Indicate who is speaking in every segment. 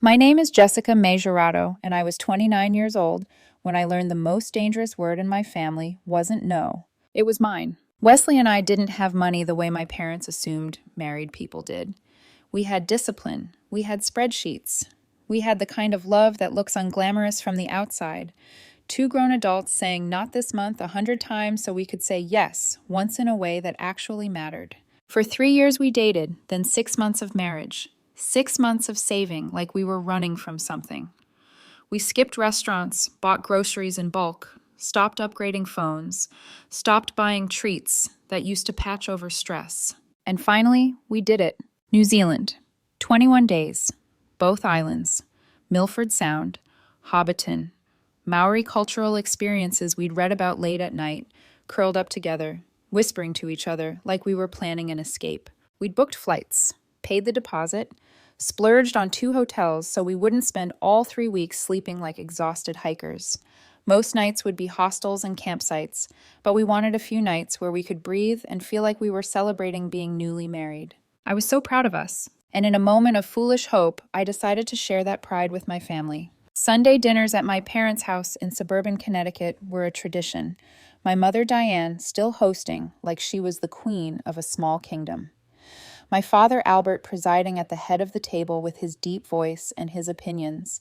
Speaker 1: My name is Jessica Majorado, and I was 29 years old when I learned the most dangerous word in my family wasn't no. It was mine. Wesley and I didn't have money the way my parents assumed married people did. We had discipline. We had spreadsheets. We had the kind of love that looks unglamorous from the outside. Two grown adults saying not this month 100 times so we could say yes once in a way that actually mattered. For 3 years we dated, then 6 months of marriage. 6 months of saving like we were running from something. We skipped restaurants, bought groceries in bulk, stopped upgrading phones, stopped buying treats that used to patch over stress. And finally, we did it. New Zealand. 21 days. Both islands. Milford Sound. Hobbiton. Maori cultural experiences we'd read about late at night, curled up together, whispering to each other like we were planning an escape. We'd booked flights, paid the deposit, splurged on 2 hotels so we wouldn't spend all 3 weeks sleeping like exhausted hikers. Most nights would be hostels and campsites, but we wanted a few nights where we could breathe and feel like we were celebrating being newly married. I was so proud of us, and in a moment of foolish hope, I decided to share that pride with my family. Sunday dinners at my parents' house in suburban Connecticut were a tradition, my mother Diane still hosting like she was the queen of a small kingdom. My father Albert presiding at the head of the table with his deep voice and his opinions.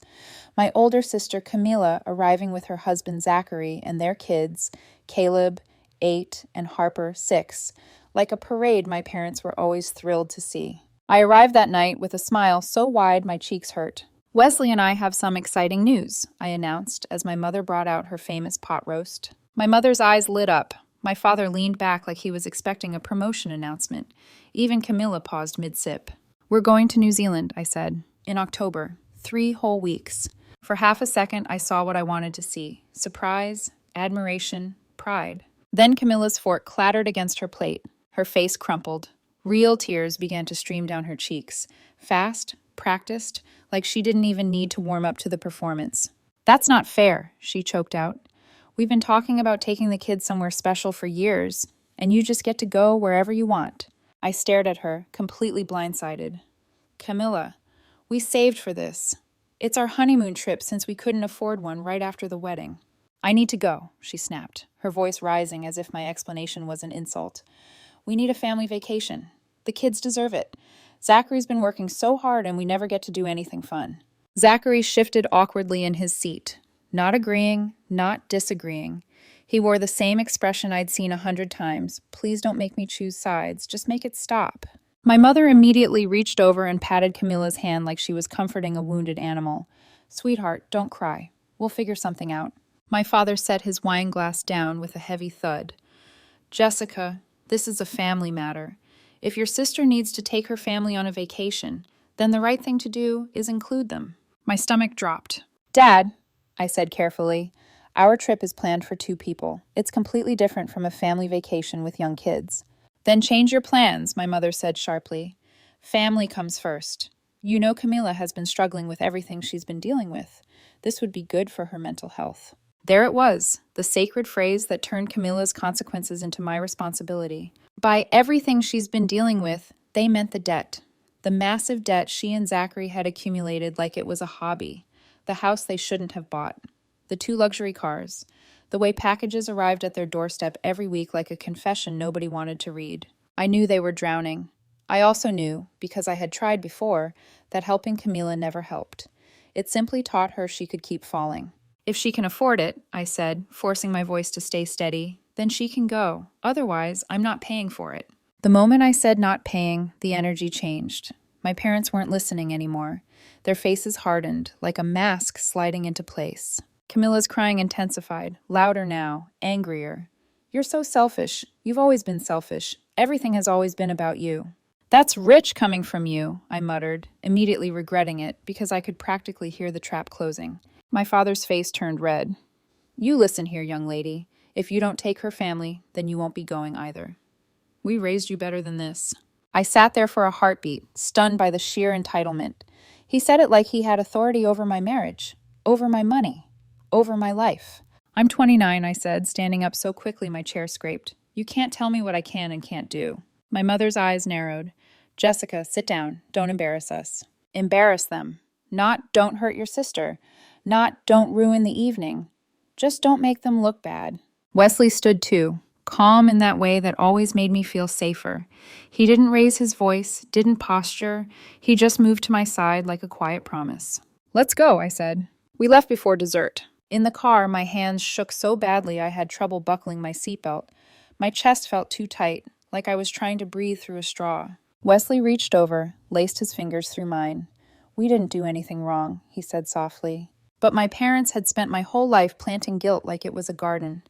Speaker 1: My older sister Camila arriving with her husband Zachary and their kids, Caleb, 8, and Harper, 6, like a parade my parents were always thrilled to see. I arrived that night with a smile so wide my cheeks hurt. Wesley and I have some exciting news, I announced as my mother brought out her famous pot roast. My mother's eyes lit up. My father leaned back like he was expecting a promotion announcement. Even Camilla paused mid-sip. "We're going to New Zealand," I said. "In October. 3 whole weeks." For half a second, I saw what I wanted to see. Surprise, admiration, pride. Then Camilla's fork clattered against her plate. Her face crumpled. Real tears began to stream down her cheeks. Fast, practiced, like she didn't even need to warm up to the performance. "That's not fair," she choked out. "We've been talking about taking the kids somewhere special for years, and you just get to go wherever you want." I stared at her, completely blindsided. "Camilla, we saved for this. It's our honeymoon trip since we couldn't afford one right after the wedding." "I need to go," she snapped, her voice rising as if my explanation was an insult. "We need a family vacation. The kids deserve it. Zachary's been working so hard and we never get to do anything fun." Zachary shifted awkwardly in his seat, not agreeing, not disagreeing. He wore the same expression I'd seen 100 times. "Please don't make me choose sides. Just make it stop." My mother immediately reached over and patted Camilla's hand like she was comforting a wounded animal. "Sweetheart, don't cry. We'll figure something out." My father set his wine glass down with a heavy thud. "Jessica, this is a family matter. If your sister needs to take her family on a vacation, then the right thing to do is include them." My stomach dropped. "Dad," I said carefully, "our trip is planned for 2 people. It's completely different from a family vacation with young kids." "Then change your plans," my mother said sharply. "Family comes first. You know Camilla has been struggling with everything she's been dealing with. This would be good for her mental health." There it was, the sacred phrase that turned Camilla's consequences into my responsibility. By everything she's been dealing with, they meant the debt. The massive debt she and Zachary had accumulated like it was a hobby. The house they shouldn't have bought. The 2 luxury cars. The way packages arrived at their doorstep every week like a confession nobody wanted to read. I knew they were drowning. I also knew, because I had tried before, that helping Camilla never helped. It simply taught her she could keep falling. "If she can afford it," I said, forcing my voice to stay steady, "then she can go. Otherwise, I'm not paying for it." The moment I said not paying, the energy changed. My parents weren't listening anymore. Their faces hardened, like a mask sliding into place. Camilla's crying intensified, louder now, angrier. "You're so selfish. You've always been selfish. Everything has always been about you." "That's rich coming from you," I muttered, immediately regretting it because I could practically hear the trap closing. My father's face turned red. "You listen here, young lady. If you don't take her family, then you won't be going either. We raised you better than this." I sat there for a heartbeat, stunned by the sheer entitlement. He said it like he had authority over my marriage, over my money, over my life. "I'm 29, I said, standing up so quickly my chair scraped. "You can't tell me what I can and can't do." My mother's eyes narrowed. "Jessica, sit down. Don't embarrass us." "Embarrass them. Not don't hurt your sister. Not don't ruin the evening. Just don't make them look bad. Wesley stood too, calm in that way that always made me feel safer. He didn't raise his voice, didn't posture. He just moved to my side like a quiet promise. "Let's go," I said. We left before dessert. In the car, my hands shook so badly I had trouble buckling my seatbelt. My chest felt too tight, like I was trying to breathe through a straw. Wesley reached over, laced his fingers through mine. "We didn't do anything wrong," he said softly. But my parents had spent my whole life planting guilt like it was a garden.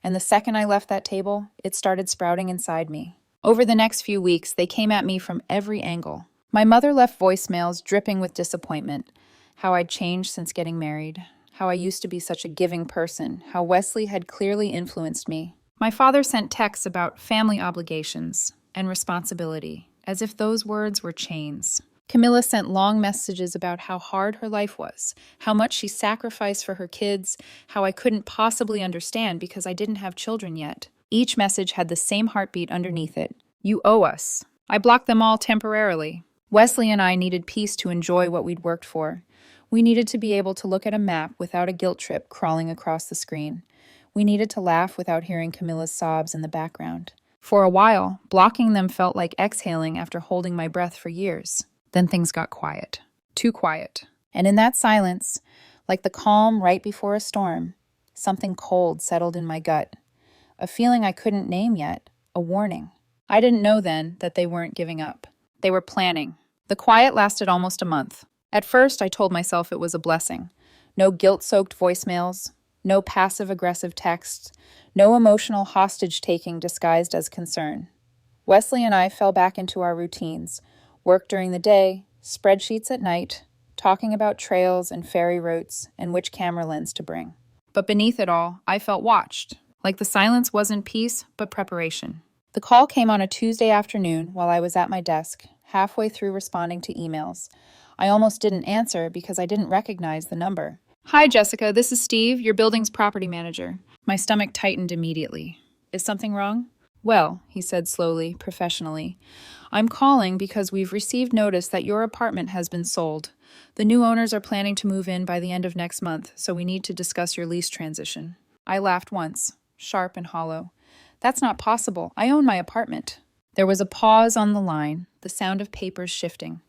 Speaker 1: And the second I left that table, it started sprouting inside me. Over the next few weeks, they came at me from every angle. My mother left voicemails dripping with disappointment. How I'd changed since getting married. How I used to be such a giving person. How Wesley had clearly influenced me. My father sent texts about family obligations and responsibility, as if those words were chains. Camilla sent long messages about how hard her life was, how much she sacrificed for her kids, how I couldn't possibly understand because I didn't have children yet. Each message had the same heartbeat underneath it. "You owe us." I blocked them all temporarily. Wesley and I needed peace to enjoy what we'd worked for. We needed to be able to look at a map without a guilt trip crawling across the screen. We needed to laugh without hearing Camilla's sobs in the background. For a while, blocking them felt like exhaling after holding my breath for years. Then things got quiet. Too quiet. And in that silence, like the calm right before a storm, something cold settled in my gut. A feeling I couldn't name yet. A warning. I didn't know then that they weren't giving up. They were planning. The quiet lasted almost a month. At first, I told myself it was a blessing. No guilt-soaked voicemails. No passive-aggressive texts. No emotional hostage-taking disguised as concern. Wesley and I fell back into our routines. Work during the day, spreadsheets at night, talking about trails and ferry routes and which camera lens to bring. But beneath it all, I felt watched, like the silence wasn't peace, but preparation. The call came on a Tuesday afternoon while I was at my desk, halfway through responding to emails. I almost didn't answer because I didn't recognize the number. "Hi, Jessica, this is Steve, your building's property manager." My stomach tightened immediately. "Is something wrong?" "Well," he said slowly, professionally, "I'm calling because we've received notice that your apartment has been sold. The new owners are planning to move in by the end of next month, so we need to discuss your lease transition." I laughed once, sharp and hollow. "That's not possible. I own my apartment." There was a pause on the line, the sound of papers shifting.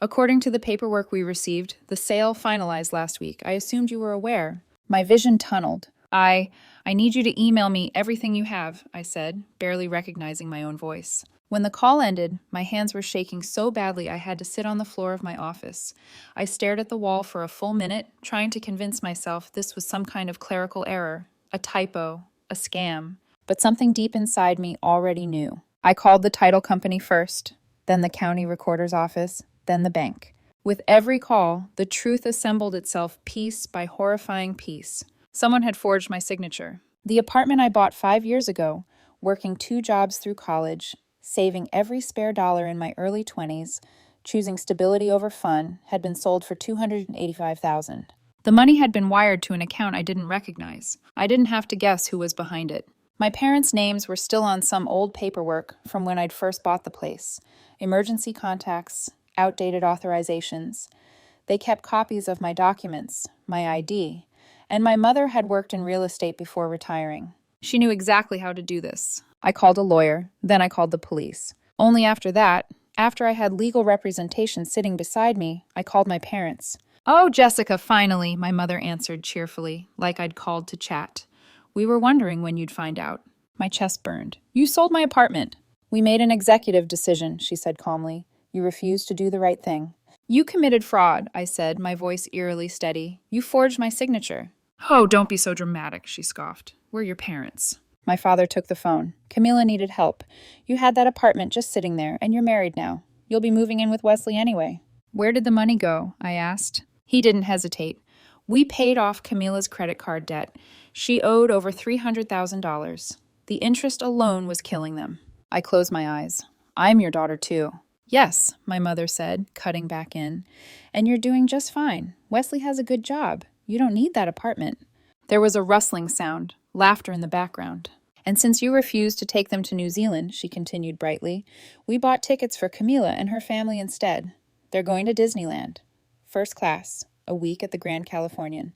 Speaker 1: "According to the paperwork we received, the sale finalized last week. I assumed you were aware." My vision tunneled. I need you to email me everything you have," I said, barely recognizing my own voice. When the call ended, my hands were shaking so badly I had to sit on the floor of my office. I stared at the wall for a full minute, trying to convince myself this was some kind of clerical error, a typo, a scam. But something deep inside me already knew. I called the title company first, then the county recorder's office, then the bank. With every call, the truth assembled itself piece by horrifying piece. Someone had forged my signature. The apartment I bought 5 years ago, working 2 jobs through college, saving every spare dollar in my early 20s, choosing stability over fun, had been sold for $285,000. The money had been wired to an account I didn't recognize. I didn't have to guess who was behind it. My parents' names were still on some old paperwork from when I'd first bought the place. Emergency contacts, outdated authorizations. They kept copies of my documents, my ID, and my mother had worked in real estate before retiring. She knew exactly how to do this. I called a lawyer, then I called the police. Only after that, after I had legal representation sitting beside me, I called my parents. "Oh, Jessica, finally," my mother answered cheerfully, like I'd called to chat. "We were wondering when you'd find out." My chest burned. "You sold my apartment." "We made an executive decision," she said calmly. "You refused to do the right thing." "You committed fraud," I said, my voice eerily steady. "You forged my signature." "Oh, don't be so dramatic," she scoffed. "We're your parents." My father took the phone. "Camilla needed help. You had that apartment just sitting there, and you're married now. You'll be moving in with Wesley anyway." "Where did the money go?" I asked. He didn't hesitate. "We paid off Camilla's credit card debt. She owed over $300,000. The interest alone was killing them." I closed my eyes. "I'm your daughter, too." "Yes," my mother said, cutting back in. "And you're doing just fine. Wesley has a good job. You don't need that apartment." There was a rustling sound, laughter in the background. "And since you refused to take them to New Zealand," she continued brightly, "we bought tickets for Camilla and her family instead. They're going to Disneyland. first class, a week at the Grand Californian,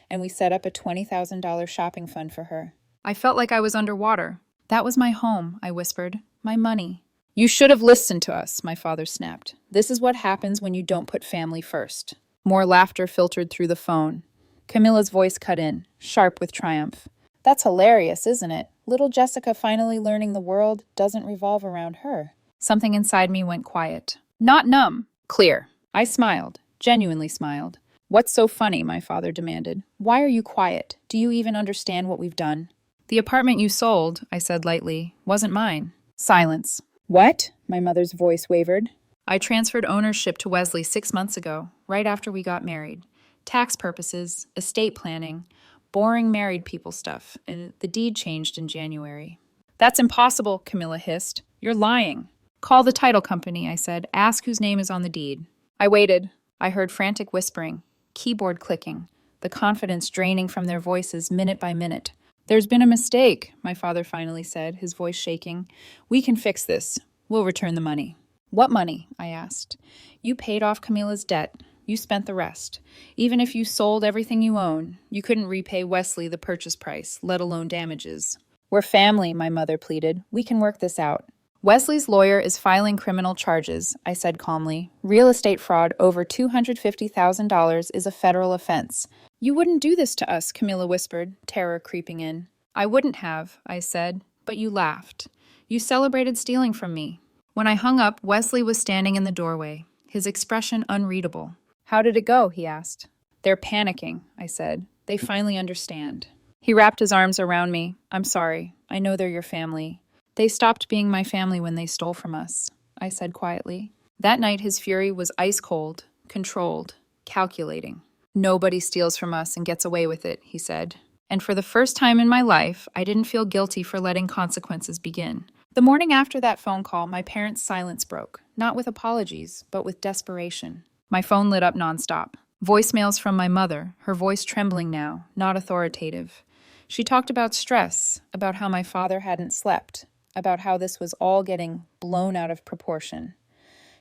Speaker 1: and we set up a $20,000 shopping fund for her. I felt like I was underwater. That was my home, I whispered. My money. You should have listened to us, my father snapped. This is what happens when you don't put family first. More laughter filtered through the phone. Camilla's voice cut in, sharp with triumph. That's hilarious, isn't it? Little Jessica finally learning the world doesn't revolve around her. Something inside me went quiet. Not numb. Clear. I smiled, genuinely smiled. What's so funny? My father demanded. Why are you quiet? Do you even understand what we've done? The apartment you sold, I said lightly, wasn't mine. Silence. What? My mother's voice wavered. I transferred ownership to Wesley 6 months ago, right after we got married. Tax purposes, estate planning, boring married people stuff, and the deed changed in January. That's impossible, Camilla hissed. You're lying. Call the title company, I said. Ask whose name is on the deed. I waited. I heard frantic whispering, keyboard clicking, the confidence draining from their voices minute by minute. There's been a mistake, my father finally said, his voice shaking. We can fix this. We'll return the money. What money? I asked. You paid off Camilla's debt. You spent the rest. Even if you sold everything you own, you couldn't repay Wesley the purchase price, let alone damages. We're family, my mother pleaded. We can work this out. Wesley's lawyer is filing criminal charges, I said calmly. Real estate fraud over $250,000 is a federal offense. You wouldn't do this to us, Camilla whispered, terror creeping in. I wouldn't have, I said, but you laughed. You celebrated stealing from me. When I hung up, Wesley was standing in the doorway, his expression unreadable. How did it go? He asked. They're panicking, I said. They finally understand. He wrapped his arms around me. I'm sorry. I know they're your family. They stopped being my family when they stole from us, I said quietly. That night his fury was ice cold, controlled, calculating. Nobody steals from us and gets away with it, he said. And for the first time in my life, I didn't feel guilty for letting consequences begin. The morning after that phone call, my parents' silence broke, not with apologies, but with desperation. My phone lit up nonstop. Voicemails from my mother, her voice trembling now, not authoritative. She talked about stress, about how my father hadn't slept, about how this was all getting blown out of proportion.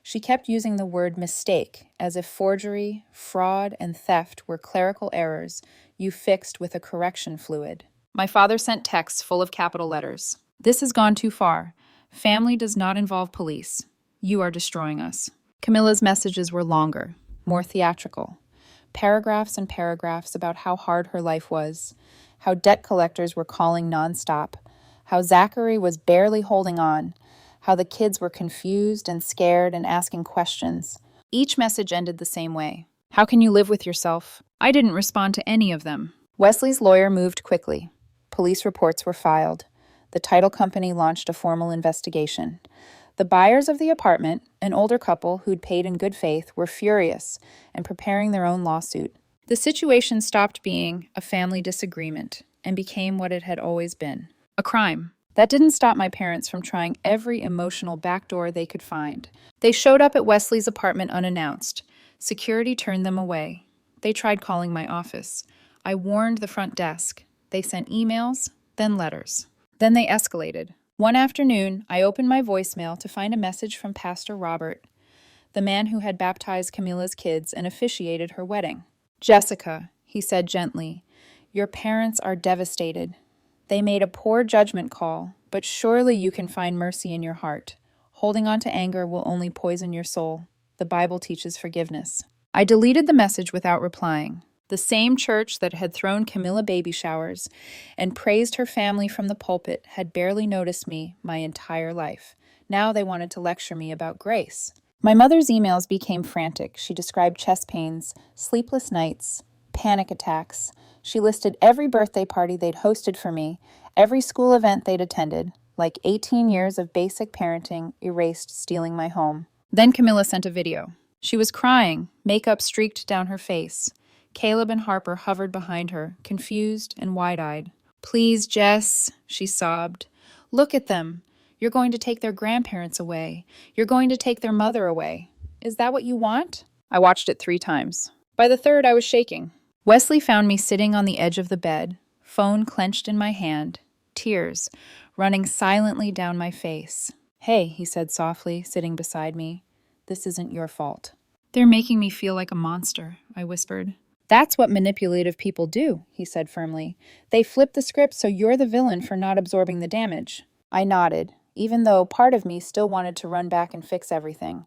Speaker 1: She kept using the word mistake, as if forgery, fraud, and theft were clerical errors you fixed with a correction fluid. My father sent texts full of capital letters. This has gone too far. Family does not involve police. You are destroying us. Camilla's messages were longer, more theatrical. Paragraphs and paragraphs about how hard her life was, how debt collectors were calling nonstop, how Zachary was barely holding on, how the kids were confused and scared and asking questions. Each message ended the same way. How can you live with yourself? I didn't respond to any of them. Wesley's lawyer moved quickly. Police reports were filed. The title company launched a formal investigation. The buyers of the apartment, an older couple who'd paid in good faith, were furious and preparing their own lawsuit. The situation stopped being a family disagreement and became what it had always been, a crime. That didn't stop my parents from trying every emotional backdoor they could find. They showed up at Wesley's apartment unannounced. Security turned them away. They tried calling my office. I warned the front desk. They sent emails, then letters. Then they escalated. One afternoon, I opened my voicemail to find a message from Pastor Robert, the man who had baptized Camilla's kids and officiated her wedding. Jessica, he said gently, your parents are devastated. They made a poor judgment call, but surely you can find mercy in your heart. Holding on to anger will only poison your soul. The Bible teaches forgiveness. I deleted the message without replying. The same church that had thrown Camilla baby showers and praised her family from the pulpit had barely noticed me my entire life. Now they wanted to lecture me about grace. My mother's emails became frantic. She described chest pains, sleepless nights, panic attacks. She listed every birthday party they'd hosted for me, every school event they'd attended, like 18 years of basic parenting erased stealing my home. Then Camilla sent a video. She was crying, makeup streaked down her face. Caleb and Harper hovered behind her, confused and wide-eyed. Please, Jess, she sobbed. Look at them. You're going to take their grandparents away. You're going to take their mother away. Is that what you want? I watched it 3 times. By the third, I was shaking. Wesley found me sitting on the edge of the bed, phone clenched in my hand, tears running silently down my face. Hey, he said softly, sitting beside me. This isn't your fault. They're making me feel like a monster, I whispered. That's what manipulative people do, he said firmly. They flip the script so you're the villain for not absorbing the damage. I nodded, even though part of me still wanted to run back and fix everything.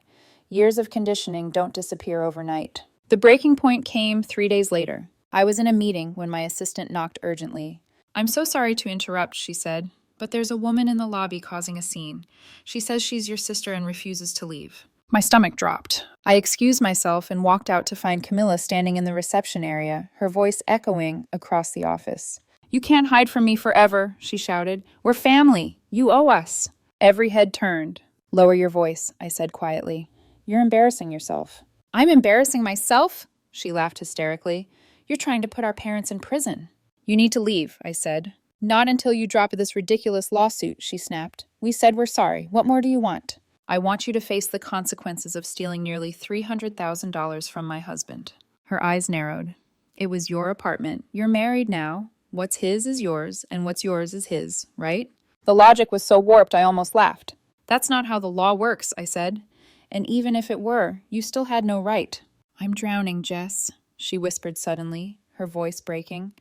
Speaker 1: Years of conditioning don't disappear overnight. The breaking point came 3 days later. I was in a meeting when my assistant knocked urgently. I'm so sorry to interrupt, she said, but there's a woman in the lobby causing a scene. She says she's your sister and refuses to leave. My stomach dropped. I excused myself and walked out to find Camilla standing in the reception area, her voice echoing across the office. You can't hide from me forever, she shouted. We're family. You owe us. Every head turned. Lower your voice, I said quietly. You're embarrassing yourself. I'm embarrassing myself? She laughed hysterically. You're trying to put our parents in prison. You need to leave, I said. Not until you drop this ridiculous lawsuit, she snapped. We said we're sorry. What more do you want? I want you to face the consequences of stealing nearly $300,000 from my husband. Her eyes narrowed. It was your apartment. You're married now. What's his is yours, and what's yours is his, right? The logic was so warped I almost laughed. That's not how the law works, I said. And even if it were, you still had no right. I'm drowning, Jess, she whispered suddenly, her voice breaking.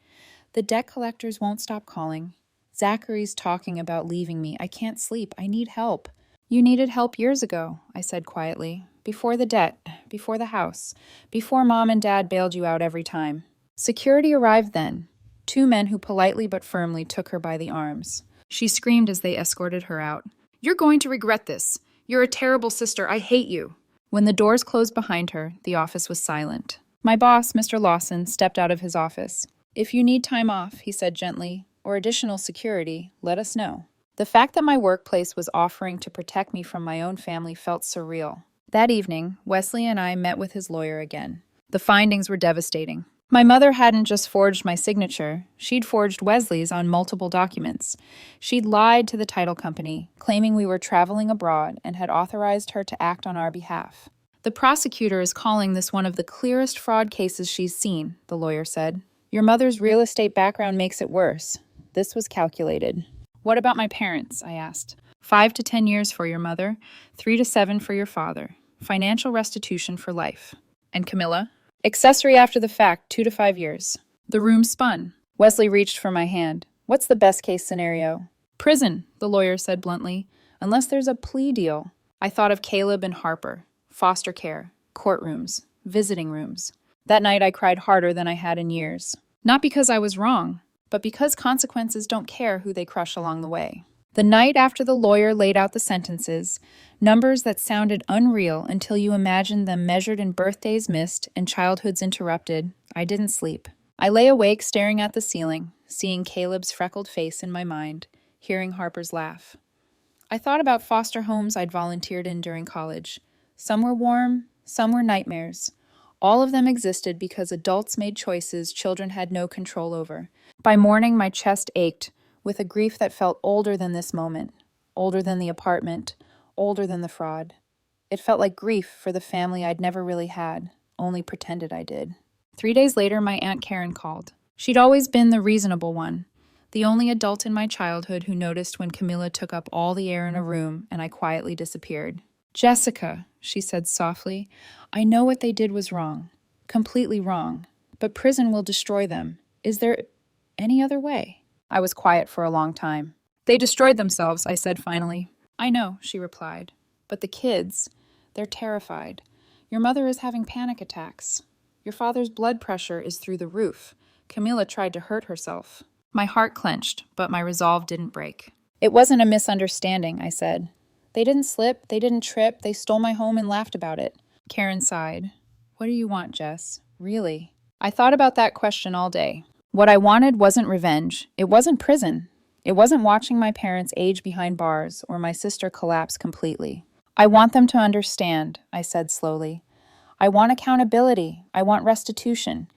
Speaker 1: The debt collectors won't stop calling. Zachary's talking about leaving me. I can't sleep. I need help. You needed help years ago, I said quietly. Before the debt, before the house, before Mom and Dad bailed you out every time. Security arrived then. 2 men who politely but firmly took her by the arms. She screamed as they escorted her out. You're going to regret this. You're a terrible sister. I hate you. When the doors closed behind her, the office was silent. My boss, Mr. Lawson, stepped out of his office. If you need time off, he said gently, or additional security, let us know. The fact that my workplace was offering to protect me from my own family felt surreal. That evening, Wesley and I met with his lawyer again. The findings were devastating. My mother hadn't just forged my signature, she'd forged Wesley's on multiple documents. She'd lied to the title company, claiming we were traveling abroad and had authorized her to act on our behalf. The prosecutor is calling this one of the clearest fraud cases she's seen, the lawyer said. Your mother's real estate background makes it worse. This was calculated. What about my parents? I asked. 5 to 10 years for your mother, 3 to 7 for your father. Financial restitution for life. And Camilla? Accessory after the fact, 2 to 5 years. The room spun. Wesley reached for my hand. What's the best case scenario? Prison, the lawyer said bluntly, unless there's a plea deal. I thought of Caleb and Harper. Foster care, courtrooms, visiting rooms. That night I cried harder than I had in years. Not because I was wrong, but because consequences don't care who they crush along the way. The night after the lawyer laid out the sentences, numbers that sounded unreal until you imagined them measured in birthdays missed and childhoods interrupted, I didn't sleep. I lay awake staring at the ceiling, seeing Caleb's freckled face in my mind, hearing Harper's laugh. I thought about foster homes I'd volunteered in during college. Some were warm, some were nightmares. All of them existed because adults made choices children had no control over. By morning, my chest ached, with a grief that felt older than this moment, older than the apartment, older than the fraud. It felt like grief for the family I'd never really had, only pretended I did. 3 days later, my Aunt Karen called. She'd always been the reasonable one, the only adult in my childhood who noticed when Camilla took up all the air in a room and I quietly disappeared. Jessica, she said softly, I know what they did was wrong, completely wrong, but prison will destroy them. Is there any other way? I was quiet for a long time. They destroyed themselves, I said finally. I know, she replied. But the kids, they're terrified. Your mother is having panic attacks. Your father's blood pressure is through the roof. Camilla tried to hurt herself. My heart clenched, but my resolve didn't break. It wasn't a misunderstanding, I said. They didn't slip, they didn't trip, they stole my home and laughed about it. Karen sighed. What do you want, Jess? Really? I thought about that question all day. What I wanted wasn't revenge. It wasn't prison. It wasn't watching my parents age behind bars or my sister collapse completely. I want them to understand, I said slowly. I want accountability. I want restitution,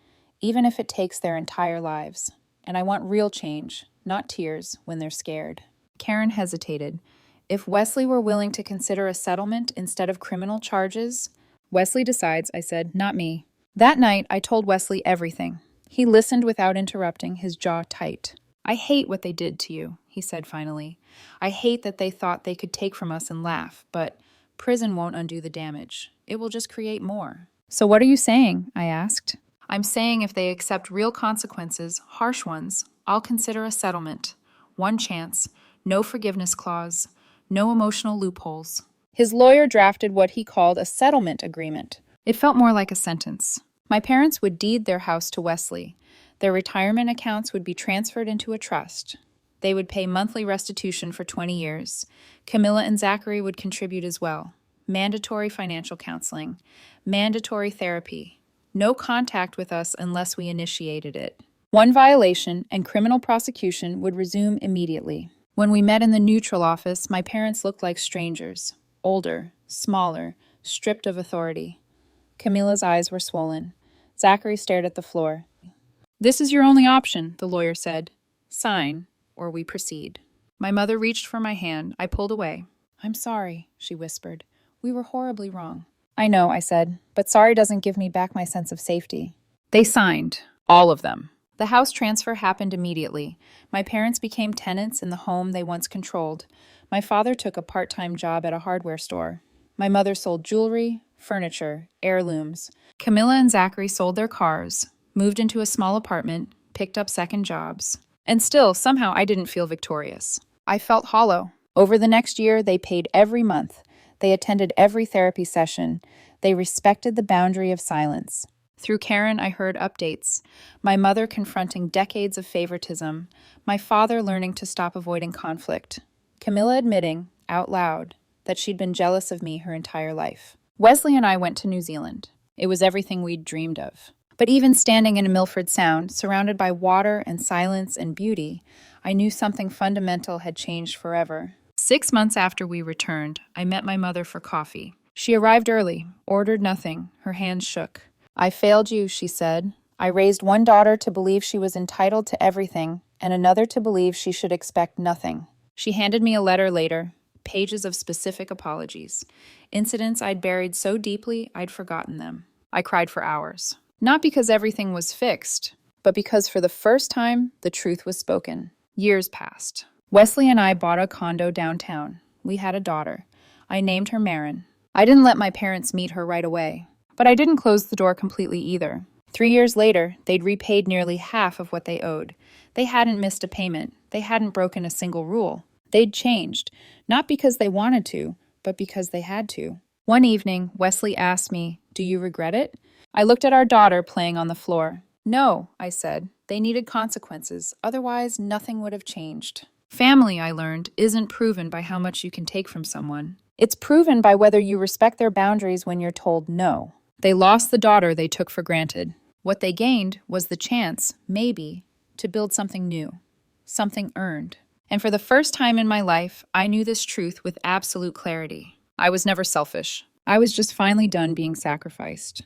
Speaker 1: even if it takes their entire lives. And I want real change, not tears when they're scared. Karen hesitated. If Wesley were willing to consider a settlement instead of criminal charges, Wesley decides, I said, not me. That night, I told Wesley everything. He listened without interrupting, his jaw tight. I hate what they did to you, he said finally. I hate that they thought they could take from us and laugh, but prison won't undo the damage. It will just create more. So what are you saying? I asked. I'm saying if they accept real consequences, harsh ones, I'll consider a settlement. One chance, no forgiveness clause, no emotional loopholes. His lawyer drafted what he called a settlement agreement. It felt more like a sentence. My parents would deed their house to Wesley. Their retirement accounts would be transferred into a trust. They would pay monthly restitution for 20 years. Camilla and Zachary would contribute as well. Mandatory financial counseling, mandatory therapy. No contact with us unless we initiated it. One violation and criminal prosecution would resume immediately. When we met in the neutral office, my parents looked like strangers. Older, smaller, stripped of authority. Camilla's eyes were swollen. Zachary stared at the floor. This is your only option, the lawyer said. Sign, or we proceed. My mother reached for my hand. I pulled away. I'm sorry, she whispered. We were horribly wrong. I know, I said, but sorry doesn't give me back my sense of safety. They signed. All of them. The house transfer happened immediately. My parents became tenants in the home they once controlled. My father took a part-time job at a hardware store. My mother sold jewelry, furniture, heirlooms. Camilla and Zachary sold their cars, moved into a small apartment, picked up second jobs. And still, somehow, I didn't feel victorious. I felt hollow. Over the next year, they paid every month. They attended every therapy session. They respected the boundary of silence. Through Karen, I heard updates. My mother confronting decades of favoritism. My father learning to stop avoiding conflict. Camilla admitting, out loud, that she'd been jealous of me her entire life. Wesley and I went to New Zealand. It was everything we'd dreamed of. But even standing in Milford Sound, surrounded by water and silence and beauty, I knew something fundamental had changed forever. 6 months after we returned, I met my mother for coffee. She arrived early, ordered nothing, her hands shook. I failed you, she said. I raised one daughter to believe she was entitled to everything, and another to believe she should expect nothing. She handed me a letter later, pages of specific apologies. Incidents I'd buried so deeply, I'd forgotten them. I cried for hours. Not because everything was fixed, but because for the first time, the truth was spoken. Years passed. Wesley and I bought a condo downtown. We had a daughter. I named her Marin. I didn't let my parents meet her right away. But I didn't close the door completely either. 3 years later, they'd repaid nearly half of what they owed. They hadn't missed a payment. They hadn't broken a single rule. They'd changed, not because they wanted to, but because they had to. One evening, Wesley asked me, "Do you regret it?" I looked at our daughter playing on the floor. "No," I said. "They needed consequences. Otherwise, nothing would have changed." Family, I learned, isn't proven by how much you can take from someone. It's proven by whether you respect their boundaries when you're told no. They lost the daughter they took for granted. What they gained was the chance, maybe, to build something new, something earned. And for the first time in my life, I knew this truth with absolute clarity. I was never selfish. I was just finally done being sacrificed.